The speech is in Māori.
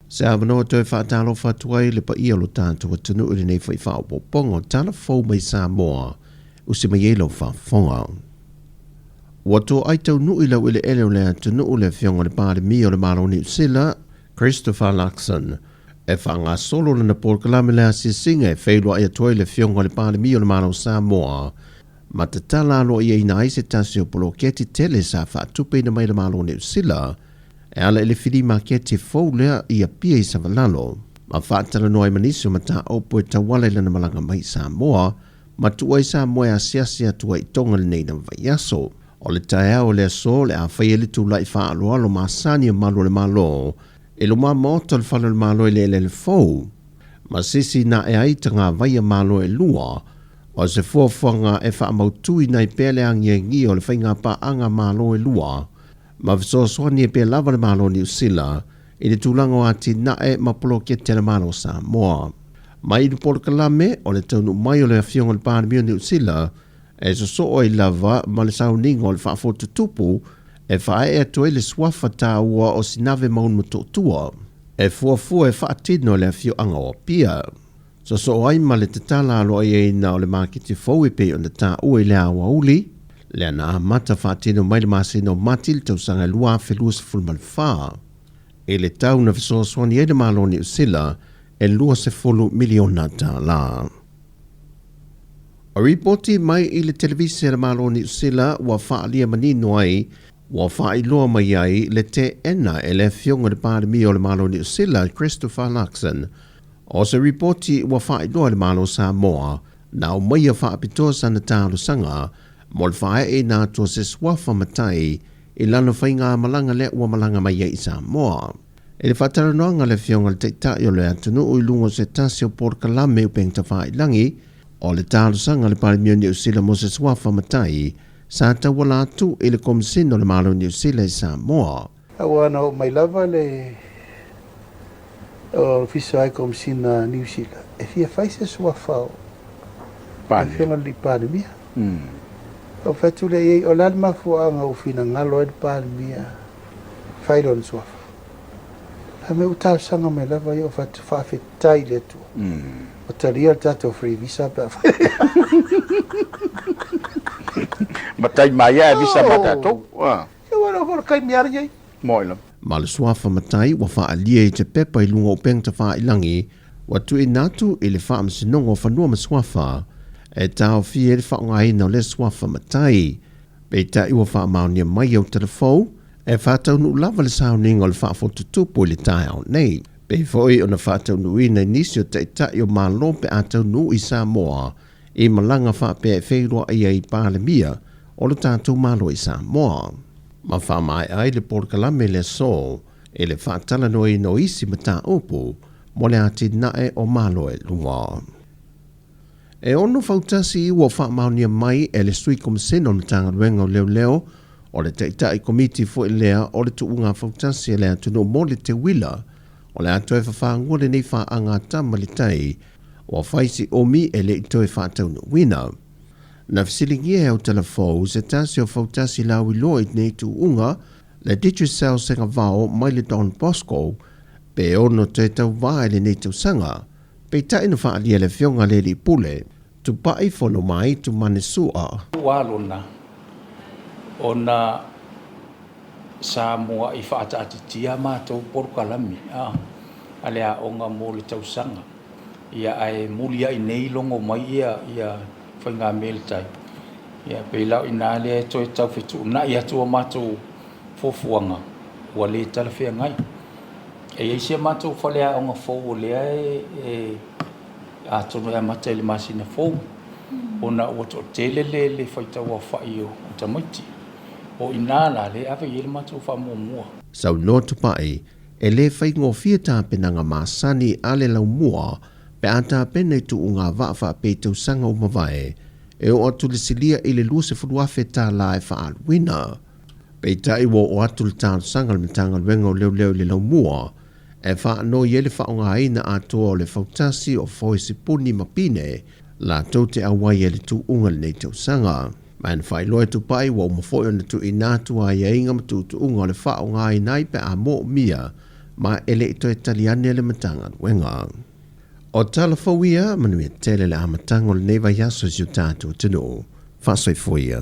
Se avano toi whaatalo whatuai le pa ia lo tātua tunu uri nei whai whaopopongo tala fau mai Sāmoa usi mai elo whafonga. Wato ai tau nui lau ile ele o lea tunu ule fionga le pāre mi o le malo ni usila, Tasesa Lam Sam, e whanga solo na porkalame lea si singa e whailua ia toi le fionga le pāre mi o le malo Sāmoa, ma te tala alo ia ina aise tasi o polo keti tele sa whaatupe na mai le malo ni usila, e ala ele whiri ma keti fau lea ia pia i savalalo, ma whaatala noai maniso ma ta opo e tawale lana malanga mai Sāmoa, ma tua i Sāmoa a siasia tua i tonga le nei na vaiaso. O le taea o le aso le a whai ele tu lai wha aloa lo maasani a malo le malo, e lo maa maota le whala le malo e le fau. Ma sisi na e aita ngā vai a malo e lua, o se fuafuanga e wha mautui nai pele angi e ngi o le whainga pa anga malo e lua, ma visoaswani e pe lava le malo ni usila, i le tūlango ati na e mapolo ke te le malo Sāmoa. Ma i le porkalame o le taunu mai o le awhionga le pāremio ni usila, e so o i lava ma le sauninga o le whaafotu tupu, e whae e atoe le swafa tā ua o sinave maun mutotua, e fuafua e whaatino le awhio anga o pia. So ai ma le te tala alo ai e na o le makiti fau e pe o le tā ua i le awa uli, le ana mata whaatino mai le masino mati le tausanga lua whelua se fulma le wha. E le tau na visoaswani e le malo ni usila, e lua se fulu miliona tala. O ripoti mai i le televisi le malo ni usila wa whaalia manino ai, wa whaailoa mai ai le te ena e le fionga le pāremi o le malo ni usila Tasesa Lam Sam. O se ripoti wa whaailoa le malo Sāmoa, na o mai a whaapitoa sana tālo sanga, mo le whae e nā tua se swafa matai i lana whainga malanga le ua malanga mai i Sāmoa. E le whataranoanga le fionga le teitai o le atunu o ilungo se tasi o porkalame upeng ta whaailangi, o le tālo sanga le pāremio ni usila mo se swafa matai, sa tawala atu i le komisino le malo ni usila i Sāmoa. Awana o mai lava le o fisa ai komisina ni usila. E fia fai se swafa o. E fionga li pāremia. O fatu le ei o lal mafuanga o fina ngalo e pāremia. Fai lo le swafa. Ha me utau sanga mai lava i o fatu whaafetai le tu. O taria tato free visa pa. Matai mai e visa mata to. E wana por kai miar ye. Moila. Ma le swafa matai wa whaalia i te pepa i lunga o peng ta whaailangi, wa tu i natu i le whaamsinonga o whanua ma swafa, e tau fie le whaongaina o le swafa matai. Pei ta iwa whaamaunia mai au telefou, e whaatau nu lava le sauninga o le whaafotutupu i le tae au nei. Pei foi o na whaatau nui na inisio te itai o malo pe atau nu i Sāmoa, i malanga whaape e whairua i pāremia o le tātou malo i Sāmoa. Ma whamai ai le porkalame le so, e le whaatala no i no isi ma tā opo, mo le ati nae o malo e lua. E ono fautasi i ua whaamaunia mai e le sui komisino na tanga ruenga o leo, o le teitai komiti fo i lea o le tuunga fautasi e lea tunu mo le te wila, o le atoe whawhangua le nei whaanga tamalitei, o whaisi omi e le itoe whaatau na wina. Na fisilingia au telefou se tasi o fautasi lau i loa i nei tuunga, le digital senga vao mai le Don Bosco, pe ono te tau vai le nei tau sanga, pe ta ina whaalia le fionga le li pule, tu pai fono mai tu manesua. Walona, ona Sāmoa i whaatatitia mātou porkalami, alea onga mo le tau sanga. Ia ai mulia i nei longo mai ia whainga meltai. Ia peilau i nā lea toi tau whetu, na ia tua mātou fofuanga, ua le tala whea ngai. E eisia mātou whalea onga fōu o lea a tono ea matai le masina fōu. Ona ua to tele le whaitau a whai o tamaiti. O inala le ave yele mātou whamua. Sau no tupai, e le whaingo fia tā penanga māsani ale lau mua, pe ata pene tu unga wafa pe tau sanga o mawai, e o atu le silia i le lua se furuafe tā la e wha alwina. Pe tai wo o atu le tānu sanga le mitanga luenga o leo le lau mua, e wha no yele wha onga aina atoa o le fautasi o foi se puni mapine, la tau te awai e le tu unga le nei tau sanga. Man whai loe tu pai wa umafoi o na tu inatu a ia inga matu tu unga le wha onga ai nai pe a mo mia, ma ele i toi taliane le matanga wenga. O tala fawia manuia tele le amatanga o le neva yaso si o tātou tino, whasoi fuia.